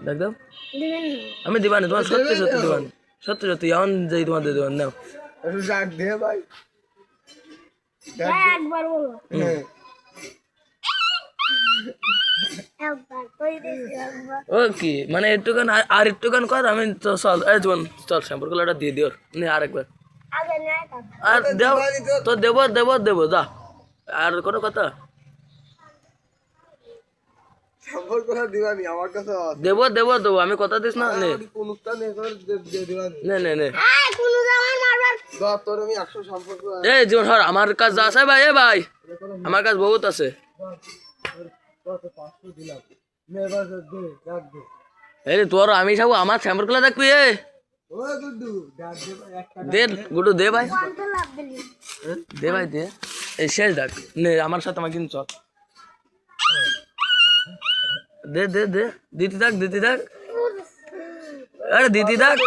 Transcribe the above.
দেখ দাও আমি দিবানি তোমার সত্যি সত্যি দিবানি সত্যি সত্যি এখন যাই তোমার দিয়ে দিবান নাও রাখ দে ভাই একবার বলো ও কি মানে একটুখান আর একটুখান কর আমি তো চল এই জীবন চল শ্যাম্পুর কলাটা দিয়ে দিও নে আরেকবার আর দেব তো দেব যা আর কোনো কথা সম্পর্ক কথা দিবানি আমার কাছে দেব আমি কথা দিস না নে কোন উত্তর নেই করে দিয়ে দিবানি নে তোর আমি 100 সম্পর্ক এই জীবন হর আমার কাজ যা আছে ভাই এ ভাই আমার কাজ বহুত আছে কত 500 দিলাম নে এবার দে ডাক দে এই তোর আমি সব আমার শ্যাম্পুর কলা দেখবি এ ও গুড্ডু ডাক দে ভাই একটা দে গুডু দে ভাই দে ভাই দে এই শেষ ডাক নে আমার সাথে আমার কিন্তু চল দে দিতে থাক আরে দিতে থাক